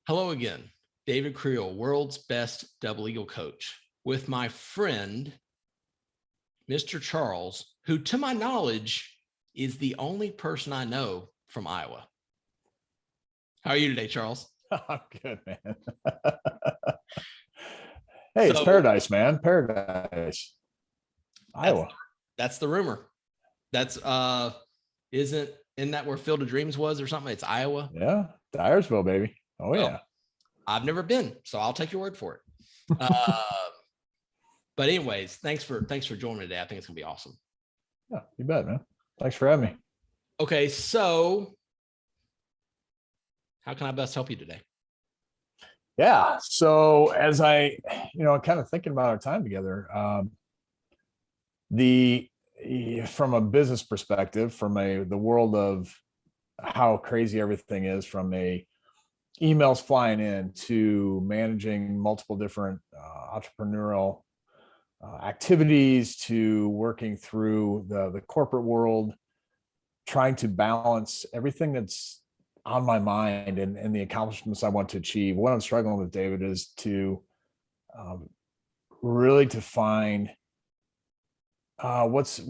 Hello again, David Creel, world's best double eagle coach, with my friend, Mr. Charles, who to my knowledge is the only person I know from Iowa. How are you today, Charles? I'm good, man. Hey, it's paradise, man. Paradise. Iowa. That's the rumor. That's isn't that where Field of Dreams was or something? It's Iowa. Yeah, Dyersville, baby. Oh, well, yeah. I've never been, so I'll take your word for it. But anyways, thanks for joining me today. I think it's gonna be awesome. Yeah, you bet, man. Thanks for having me. Okay, so how can I best help you today? Yeah. So as I, kind of thinking about our time together, from a business perspective, from the world of how crazy everything is, from emails flying in to managing multiple different entrepreneurial activities, to working through the corporate world, trying to balance everything that's on my mind and the accomplishments I want to achieve. What I'm struggling with, David, is to really to find what's the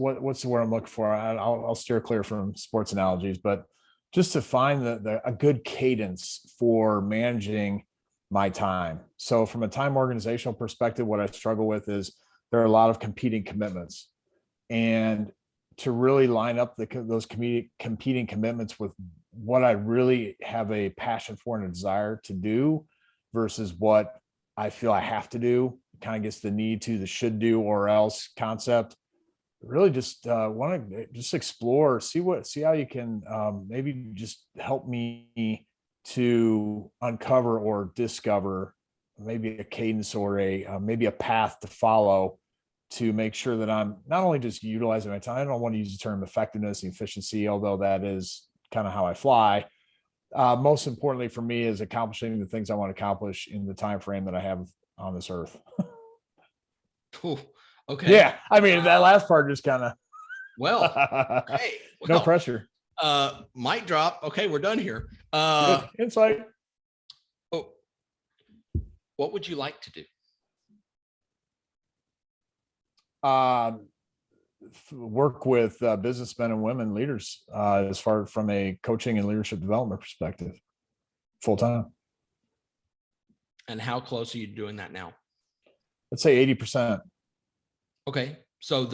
word I'm looking for. I'll steer clear from sports analogies, but just to find a good cadence for managing my time. So from a time organizational perspective, what I struggle with is there are a lot of competing commitments, and to really line up those competing commitments with what I really have a passion for and a desire to do versus what I feel I have to do, kind of gets the need to, the should do or else concept. Really just want to just explore, see how you can maybe just help me to uncover or discover maybe a cadence or maybe a path to follow to make sure that I'm not only just utilizing my time. I don't want to use the term effectiveness and efficiency, although that is kind of how I fly. Most importantly for me is accomplishing the things I want to accomplish in the time frame that I have on this earth. Cool. Okay. Yeah. I mean, that last part just kind of. Okay. No pressure. Mic drop. Okay, we're done here. Good insight. Oh, what would you like to do? Work with businessmen and women leaders as far from a coaching and leadership development perspective, full time. And how close are you doing that now? Let's say 80%. Okay, so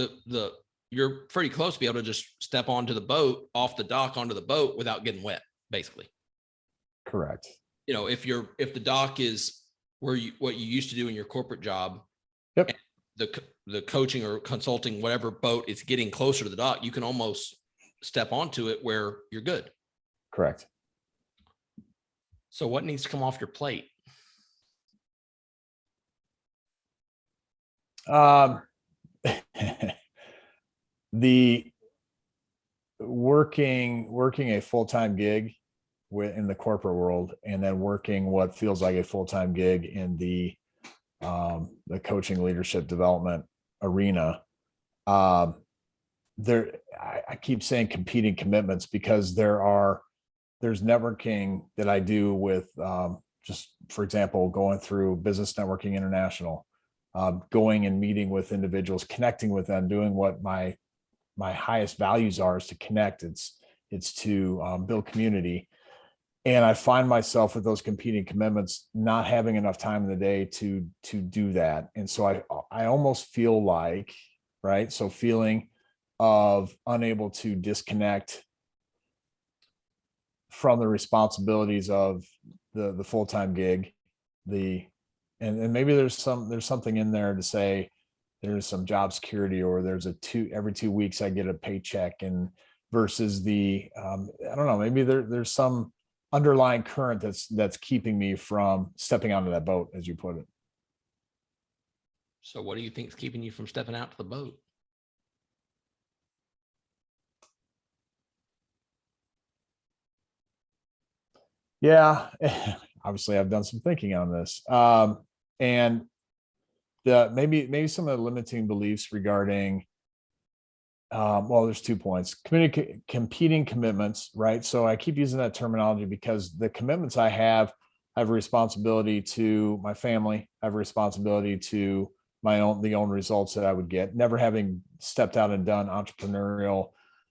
you're pretty close to be able to just step onto the boat, off the dock onto the boat without getting wet, basically. Correct. If the dock is what you used to do in your corporate job. Yep. The coaching or consulting, whatever boat is getting closer to the dock, you can almost step onto it where you're good. Correct. So what needs to come off your plate? The working a full-time gig in the corporate world, and then working what feels like a full-time gig in the coaching leadership development arena. I keep saying competing commitments because there's networking that I do with just, for example, going through Business Networking International, going and meeting with individuals, connecting with them, doing what my highest values are, is to connect. It's to build community. And I find myself with those competing commitments not having enough time in the day to do that. And so I almost feel like, right? So feeling of unable to disconnect from the responsibilities of the full-time gig, and maybe there's something in there to say there's some job security, or there's every 2 weeks I get a paycheck, and versus I don't know, maybe there's some underlying current that's keeping me from stepping onto that boat, as you put it. So what do you think is keeping you from stepping out to the boat? Yeah, obviously I've done some thinking on this. And maybe some of the limiting beliefs regarding there's 2 points. Competing commitments, right? So I keep using that terminology because the commitments I have I have a responsibility to my family. I have a responsibility to the own results that I would get. Never having stepped out and done entrepreneurial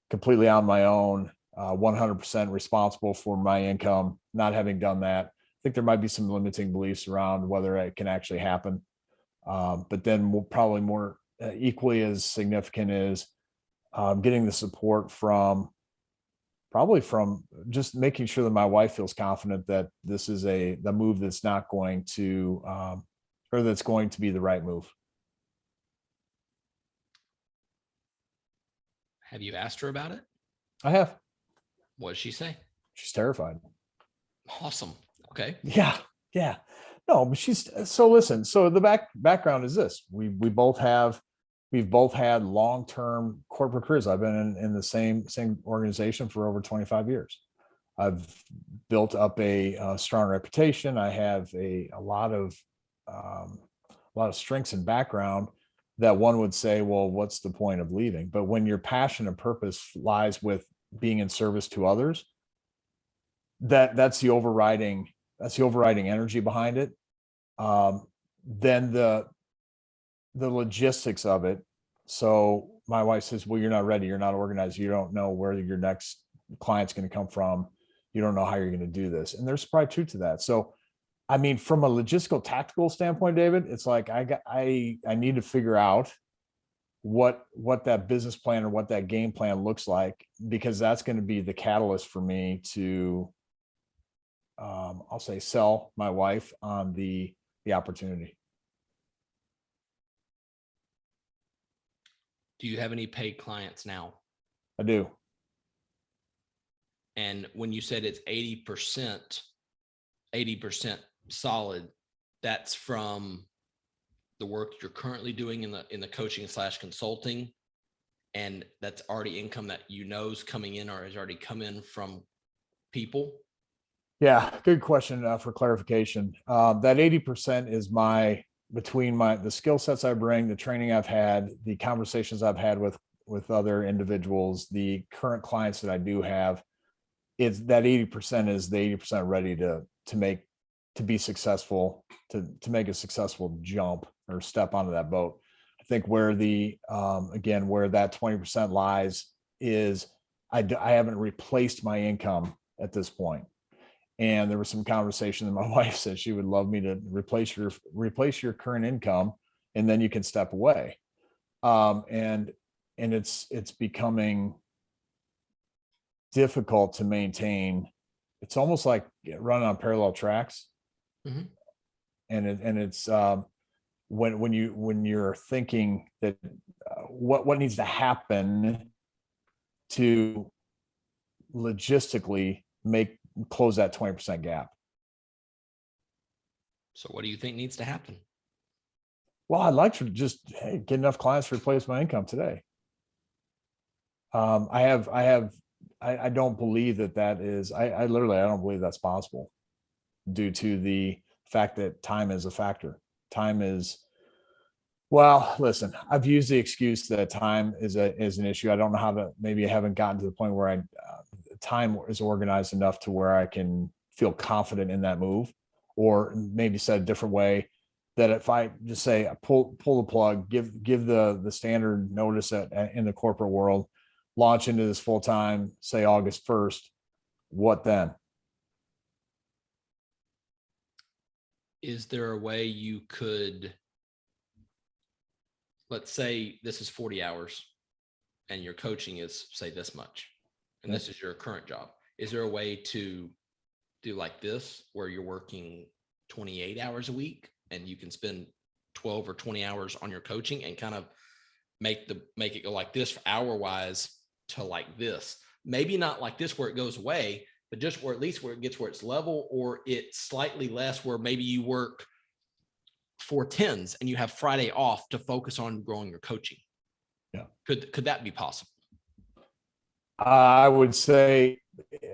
completely on my own, 100% responsible for my income, not having done that. I think there might be some limiting beliefs around whether it can actually happen. But then probably more equally as significant is getting the support from just making sure that my wife feels confident that this is the move that's not going to, or that's going to be the right move. Have you asked her about it? I have. What did she say? She's terrified. Awesome. Okay. Yeah. Yeah. No, but listen, so the background is this. We've both had long-term corporate careers. I've been in the same organization for over 25 years. I've built up a strong reputation. I have a lot of strengths and background that one would say, well, what's the point of leaving? But when your passion and purpose lies with being in service to others, that's the overriding energy behind it. Then the logistics of it. So my wife says, well, you're not ready. You're not organized. You don't know where your next client's going to come from. You don't know how you're going to do this. And there's probably truth to that. So, I mean, from a logistical tactical standpoint, David, it's like, I need to figure out what that business plan or what that game plan looks like, because that's going to be the catalyst for me to, I'll say, sell my wife on the opportunity. Do you have any paid clients now? I do. And when you said it's 80% solid, that's from the work you're currently doing in the coaching / consulting, and that's already income that is coming in or has already come in from people? Yeah, good question for clarification. That 80% is between the skill sets I bring, the training I've had, the conversations I've had with other individuals, the current clients that I do have. It's that 80% is the 80% ready to be successful, to make a successful jump or step onto that boat. I think where where that 20% lies is I haven't replaced my income at this point. And there was some conversation that my wife said she would love me to replace your current income, and then you can step away. And it's becoming difficult to maintain. It's almost like running on parallel tracks. Mm-hmm. And it's when you're thinking that what needs to happen to logistically close that 20% gap. So what do you think needs to happen? Well, I'd like to just get enough clients to replace my income today. I don't believe that is, I literally don't believe that's possible, due to the fact that time is a factor. Well, listen, I've used the excuse that time is an issue. I don't know maybe I haven't gotten to the point where time is organized enough to where I can feel confident in that move, or maybe said a different way, that if I just say pull the plug, give the standard notice in the corporate world, launch into this full time, say August 1st, what then? Is there a way you could, let's say this is 40 hours and your coaching is, say, this much, and this is your current job. Is there a way to do like this, where you're working 28 hours a week and you can spend 12 or 20 hours on your coaching, and kind of make it go like this hour wise to like this? Maybe not like this where it goes away, but just where at least where it gets where it's level, or it's slightly less, where maybe you work 4 10s and you have Friday off to focus on growing your coaching. Yeah. Could that be possible? I would say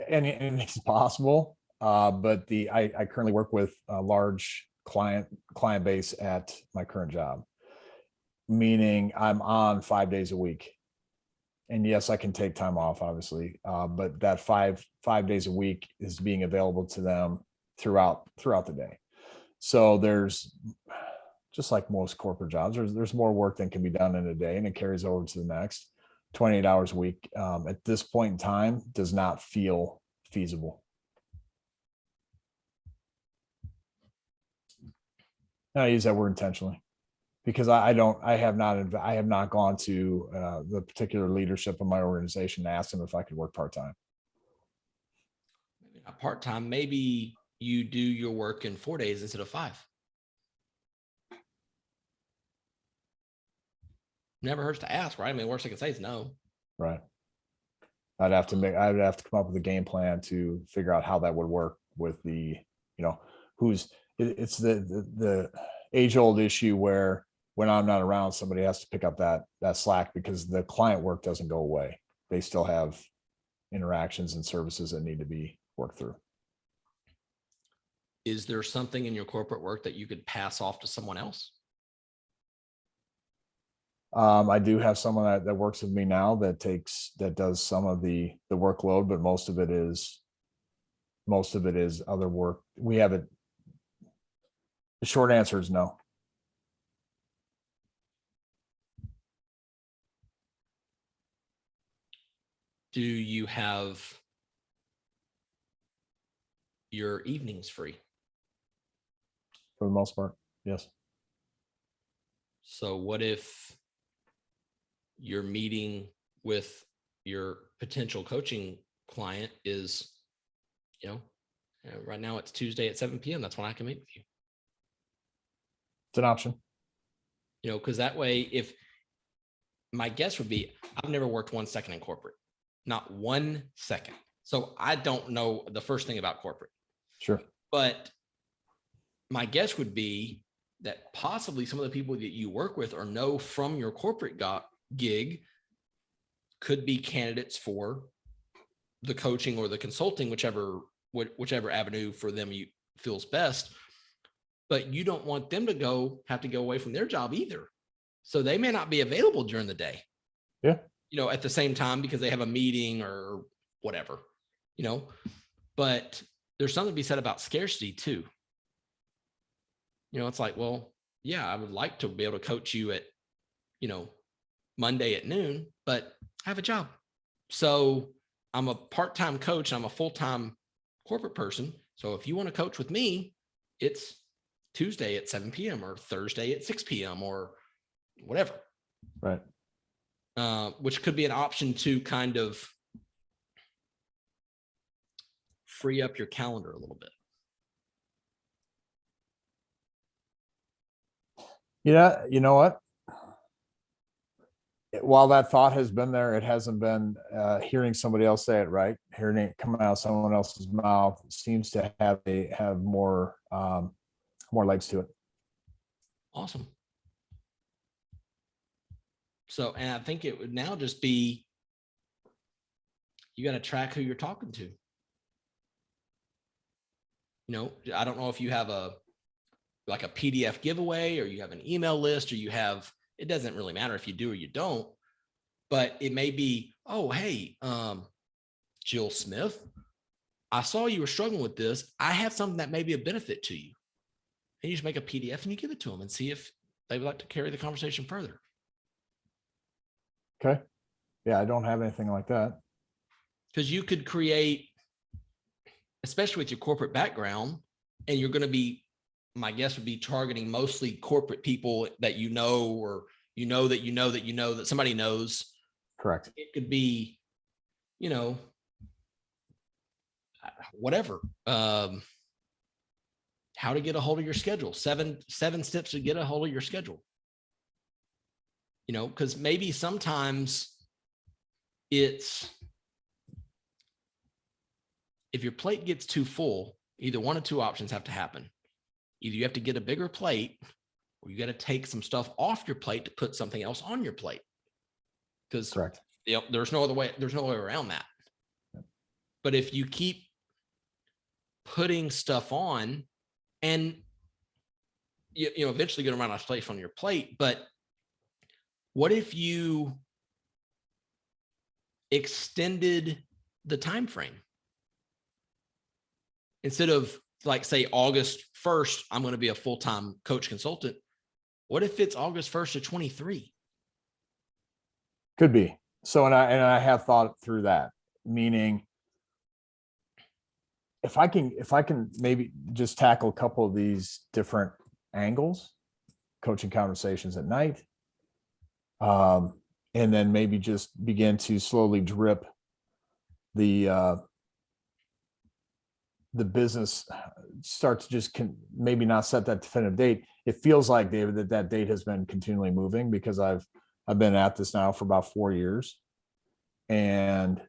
anything's possible. But I currently work with a large client base at my current job, meaning I'm on 5 days a week. And yes, I can take time off, obviously, but that five days a week is being available to them throughout the day. So there's, just like most corporate jobs, there's more work than can be done in a day, and it carries over to the next. 28 hours a week at this point in time does not feel feasible. And I use that word intentionally because I have not gone to the particular leadership of my organization and asked them if I could work part-time. Maybe not part-time, maybe you do your work in 4 days instead of 5. Never hurts to ask, right? I mean, worst I can say is no. Right. I'd have to come up with a game plan to figure out how that would work with the, it's the age old issue where when I'm not around, somebody has to pick up that slack because the client work doesn't go away. They still have interactions and services that need to be worked through. Is there something in your corporate work that you could pass off to someone else? I do have someone that works with me now that does some of the workload, but most of it is other work. We have it. The short answer is no. Do you have your evenings free? For the most part, yes. So what if your meeting with your potential coaching client is, right now it's Tuesday at 7 p.m. That's when I can meet with you. It's an option. Because that way, if my guess would be, I've never worked 1 second in corporate, not 1 second. So I don't know the first thing about corporate. Sure. But my guess would be that possibly some of the people that you work with or know from your corporate gig could be candidates for the coaching or the consulting, whichever avenue for them you feels best. But you don't want them to have to go away from their job either. So they may not be available during the day. Yeah. At the same time because they have a meeting or whatever, but there's something to be said about scarcity too. It's like, well, yeah, I would like to be able to coach you at, Monday at noon, but I have a job. So I'm a part-time coach. I'm a full-time corporate person. So if you want to coach with me, it's Tuesday at 7 p.m. or Thursday at 6 p.m. or whatever. Right. Which could be an option to kind of free up your calendar a little bit. Yeah, you know what? While that thought has been there, it hasn't been hearing somebody else say it, right? Hearing it coming out of someone else's mouth seems to have more legs to it. Awesome. So, and I think it would now just be, you got to track who you're talking to. I don't know if you have a PDF giveaway or you have an email list or it doesn't really matter if you do or you don't, but it may be, oh, hey, Jill Smith, I saw you were struggling with this. I have something that may be a benefit to you. And you just make a PDF and you give it to them and see if they would like to carry the conversation further. Okay. Yeah, I don't have anything like that. Because you could create, especially with your corporate background, and you're going to be, my guess would be targeting mostly corporate people that or that somebody knows. Correct. It could be, whatever. How to get a hold of your schedule. Seven steps to get a hold of your schedule. Because maybe sometimes it's, if your plate gets too full, either one of two options have to happen. Either you have to get a bigger plate or you got to take some stuff off your plate to put something else on your plate. Because correct. There's no way around that. But if you keep putting stuff on and eventually going to run out of space on your plate, but what if you extended the time frame? Instead of like say August 1st, I'm going to be a full-time coach consultant. What if it's August 1st of 23? Could be. So, and I have thought through that, meaning if I can maybe just tackle a couple of these different angles, coaching conversations at night, and then maybe just begin to slowly drip the business, start to just maybe not set that definitive date. It feels like, David, that date has been continually moving because I've been at this now for about 4 years, and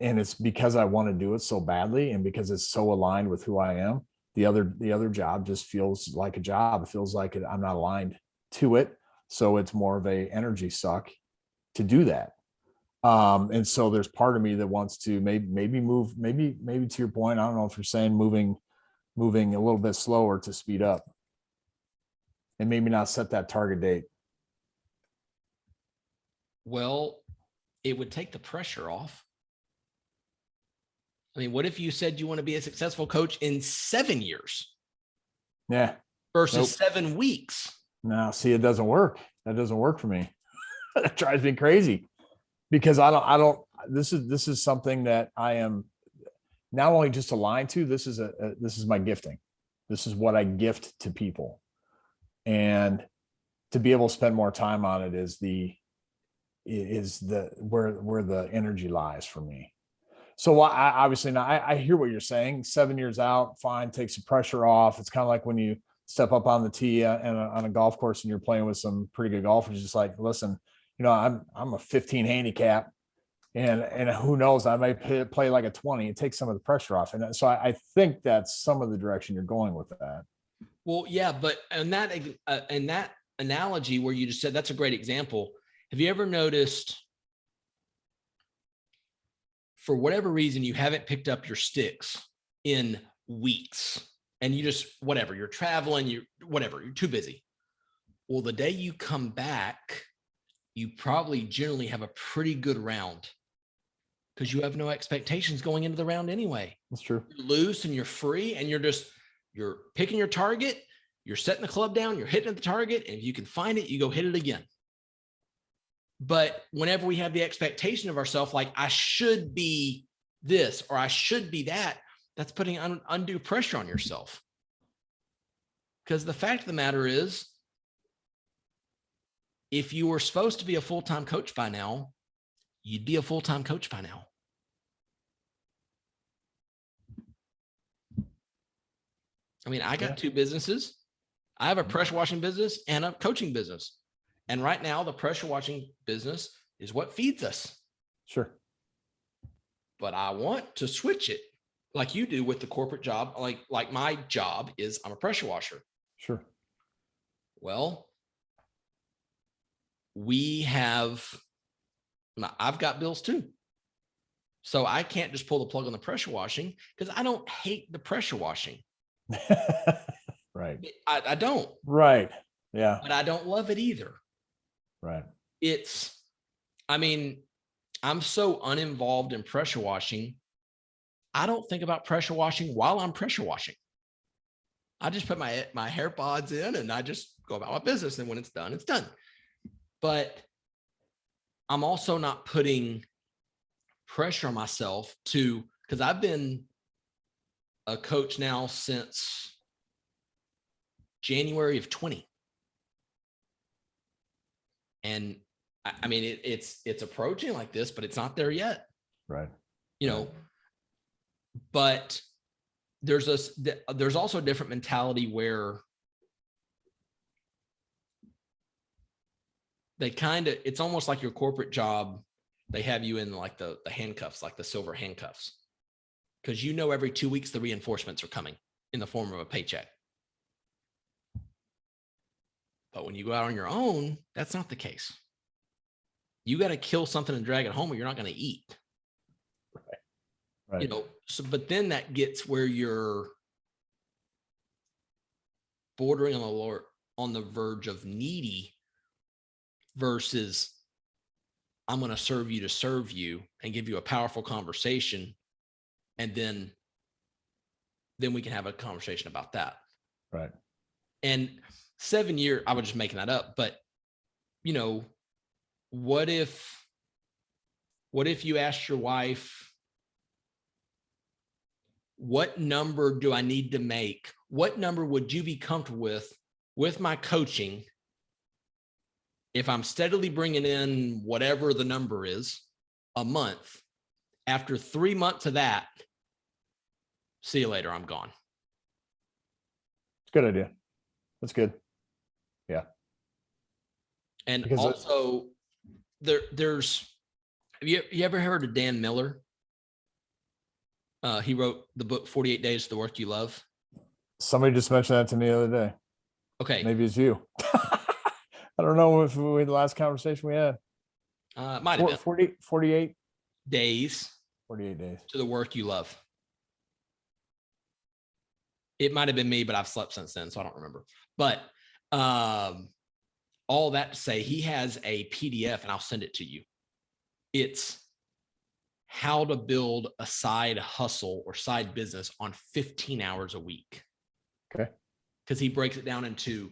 it's because I want to do it so badly, and because it's so aligned with who I am. The other job just feels like a job. It feels like I'm not aligned to it, so it's more of a energy suck to do that. And so there's part of me that wants to maybe move, maybe to your point, I don't know if you're saying moving a little bit slower to speed up, and maybe not set that target date. Well, it would take the pressure off. I mean, what if you said you want to be a successful coach in 7 years? Yeah. Versus 7 weeks. No, see, it doesn't work. That doesn't work for me. That drives me crazy, because I don't, this is something that I am not only just aligned to, this is my gifting. This is what I gift to people. And to be able to spend more time on it is where the energy lies for me. So I obviously now I hear what you're saying. 7 years out, fine, takes the pressure off. It's kind of like when you step up on the tee on a golf course and you're playing with some pretty good golfers. Just like, listen, I'm a 15 handicap, and who knows, I might play like a 20. It takes some of the pressure off, and so I think that's some of the direction you're going with that. Well, yeah, but in that analogy where you just said, that's a great example. Have you ever noticed, for whatever reason, you haven't picked up your sticks in weeks, and you just, whatever, you're traveling, you're too busy. Well, the day you come back, you probably generally have a pretty good round, because you have no expectations going into the round anyway. That's true. You're loose and you're free, and you're picking your target, you're setting the club down, you're hitting at the target, and if you can find it, you go hit it again. But whenever we have the expectation of ourselves, like I should be this or I should be that, that's putting undue pressure on yourself. Because the fact of the matter is, if you were supposed to be a full-time coach by now, you'd be a full-time coach by now. I mean, I got 2 businesses. I have a pressure washing business and a coaching business. And right now, the pressure washing business is what feeds us. Sure. But I want to switch it like you do with the corporate job. Like my job is, I'm a pressure washer. Sure. Well, I've got bills too. So I can't just pull the plug on the pressure washing, because I don't hate the pressure washing. Right. I don't. Right. Yeah. But I don't love it either. Right. I'm so uninvolved in pressure washing. I don't think about pressure washing while I'm pressure washing. I just put my hair pods in and I just go about my business. And when it's done, it's done. But I'm also not putting pressure on myself because I've been a coach now since January of 20. And I mean, it's approaching like this, but it's not there yet. Right. But there's also a different mentality where it's almost like your corporate job. They have you in like the handcuffs, like the silver handcuffs, because every 2 weeks, the reinforcements are coming in the form of a paycheck. But when you go out on your own, that's not the case. You got to kill something and drag it home, or you're not going to eat. Right. But then that gets where you're bordering on the verge of needy versus I'm going to serve you and give you a powerful conversation. And then then we can have a conversation about that. Right. And 7 years, I was just making that up, but you know, what if you asked your wife, what number do I need to make? What number would you be comfortable with my coaching? If I'm steadily bringing in whatever the number is a month, after 3 months of that, see you later, I'm gone. Good idea. That's good. Yeah. And Because also there's, have you ever heard of Dan Miller? He wrote the book 48 Days to the Work You Love. somebody just mentioned that to me the other day. Okay. Maybe it's you. I don't know if we the last conversation we had. Might have been 48 days 48 days to the work you love. It might have been me, but I've slept since then, so I don't remember. But all that to say, he has a PDF, and I'll send it to you. It's how to build a side hustle or side business on 15 hours a week. Okay. Because he breaks it down into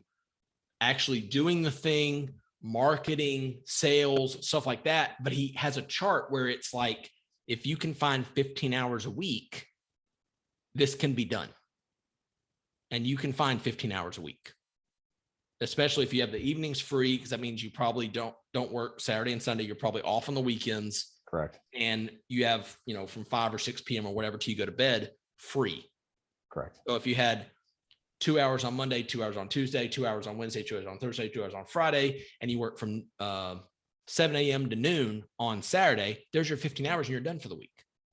actually doing the thing, marketing, sales, stuff like that. But he has a chart where it's like, if you can find 15 hours a week, this can be done. And you can find 15 hours a week, especially if you have the evenings free, because that means you probably don't work Saturday and Sunday. You're probably off on the weekends. Correct. And you have, from 5 or 6 p.m. or whatever till you go to bed free. Correct. So if you had 2 hours on Monday, 2 hours on Tuesday, 2 hours on Wednesday, 2 hours on Thursday, 2 hours on Friday, and you work from 7 a.m. to noon on Saturday, there's your 15 hours and you're done for the week.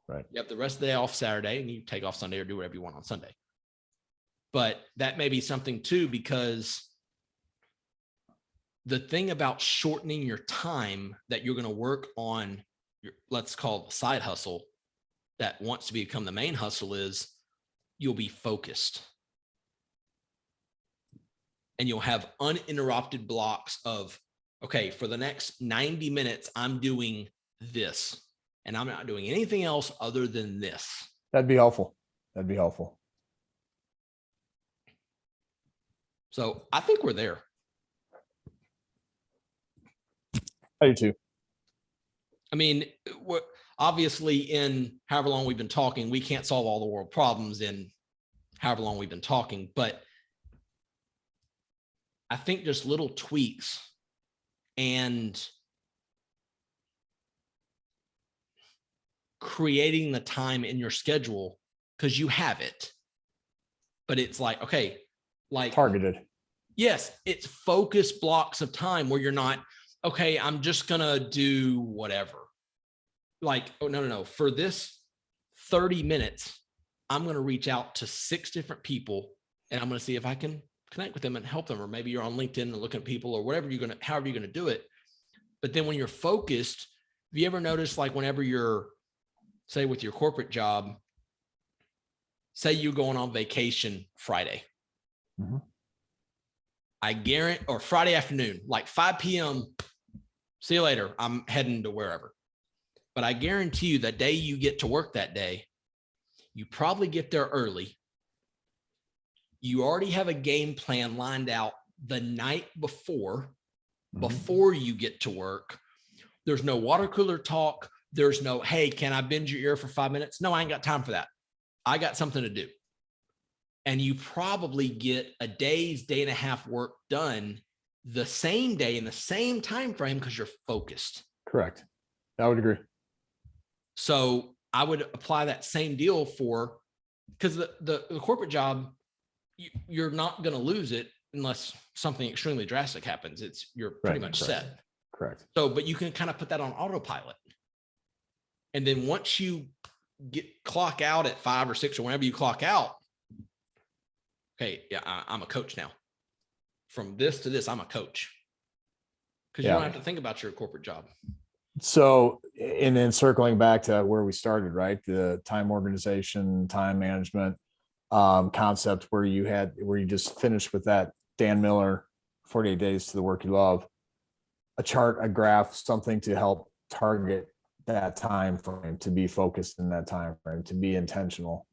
Right. You have the rest of the day off Saturday and you take off Sunday or do whatever you want on Sunday. But that may be something too, because the thing about shortening your time that you're going to work on your, let's call it the side hustle that wants to become the main hustle, is you'll be focused. And you'll have uninterrupted blocks of, okay, for the next 90 minutes, I'm doing this and I'm not doing anything else other than this. That'd be helpful. That'd be helpful. So I think we're there. I do too. I mean, obviously in however long we've been talking, we can't solve all the world problems in however long we've been talking, but I think just little tweaks and creating the time in your schedule, because you have it, but it's like, okay, like Targeted. Yes, it's focused blocks of time where you're not, okay, I'm just going to do whatever. Like, oh, no. For this 30 minutes, I'm going to reach out to 6 different people and I'm going to see if I can connect with them and help them. Or maybe you're on LinkedIn and looking at people or whatever however you're going to do it. But then when you're focused, have you ever noticed, like whenever you're, say with your corporate job, say you're going on vacation Friday. Mm-hmm. I guarantee, or Friday afternoon, like 5 p.m., see you later, I'm heading to wherever. But I guarantee you that day you get to work that day, you probably get there early. You already have a game plan lined out the night before you get to work. There's no water cooler talk. There's no, hey, can I bend your ear for 5 minutes? No, I ain't got time for that. I got something to do. And you probably get a day and a half work done the same day in the same time frame because you're focused. Correct. I would agree. So I would apply that same deal for, because the corporate job, you're not going to lose it unless something extremely drastic happens. You're pretty much set. Correct. So, but you can kind of put that on autopilot. And then once you clock out at 5 or 6 or whenever you clock out, okay, yeah, I'm a coach now. From this to this, I'm a coach. Because you don't have to think about your corporate job. So, and then circling back to where we started, right? The time organization, time management concept where you just finished with that Dan Miller, 48 Days to the Work You Love, a chart, a graph, something to help target that time frame, to be focused in that time frame, to be intentional.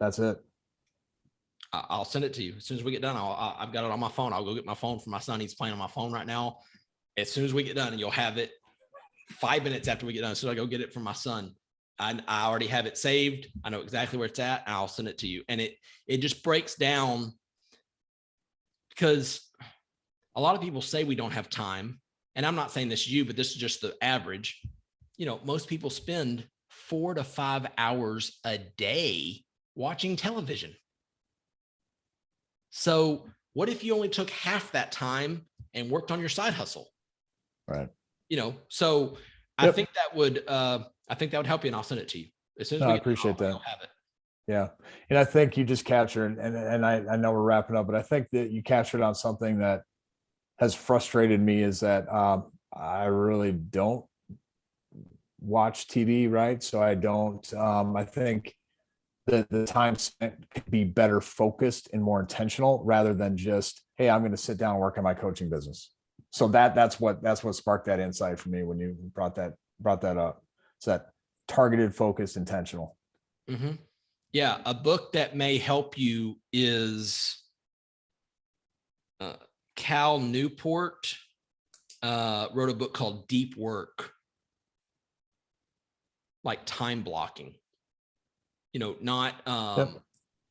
That's it. I'll send it to you as soon as we get done. I've got it on my phone. I'll go get my phone for my son. He's playing on my phone right now. As soon as we get done, and you'll have it 5 minutes after we get done. So I go get it from my son. I already have it saved. I know exactly where it's at, and I'll send it to you. And it just breaks down, because a lot of people say we don't have time. And I'm not saying this to you, but this is just the average. Most people spend 4 to 5 hours a day watching television. So what if you only took half that time and worked on your side hustle? Right. So I think that would help you, and I'll send it to you as soon as we I appreciate that. I'll have it. Yeah. And I think you just captured, and I know we're wrapping up, but I think that you captured on something that has frustrated me, is that I really don't watch TV, right? So I don't, I think the time spent could be better focused and more intentional, rather than just, hey, I'm going to sit down and work on my coaching business. So that's what sparked that insight for me when you brought that up. It's that targeted, focused, intentional. Mm-hmm. Yeah. A book that may help you is Cal Newport wrote a book called Deep Work, like time blocking. Not a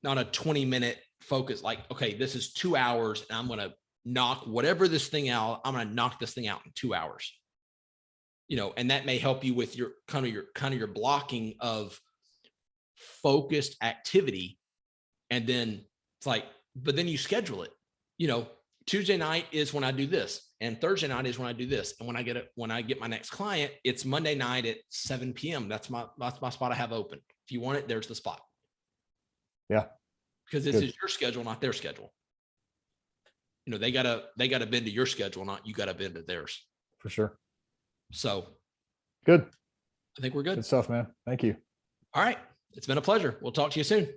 20-minute focus, like, okay, this is 2 hours and I'm going to knock whatever this thing out. I'm going to knock this thing out in 2 hours. And that may help you with your kind of your blocking of focused activity. And then it's like, but then you schedule it. Tuesday night is when I do this, and Thursday night is when I do this. And when I get my next client, it's Monday night at 7 p.m. That's my spot I have open. If you want it, there's the spot. Yeah. Because this is your schedule, not their schedule. They gotta bend to your schedule, not you gotta bend to theirs. For sure. So good. I think we're good. Good stuff, man. Thank you. All right. It's been a pleasure. We'll talk to you soon.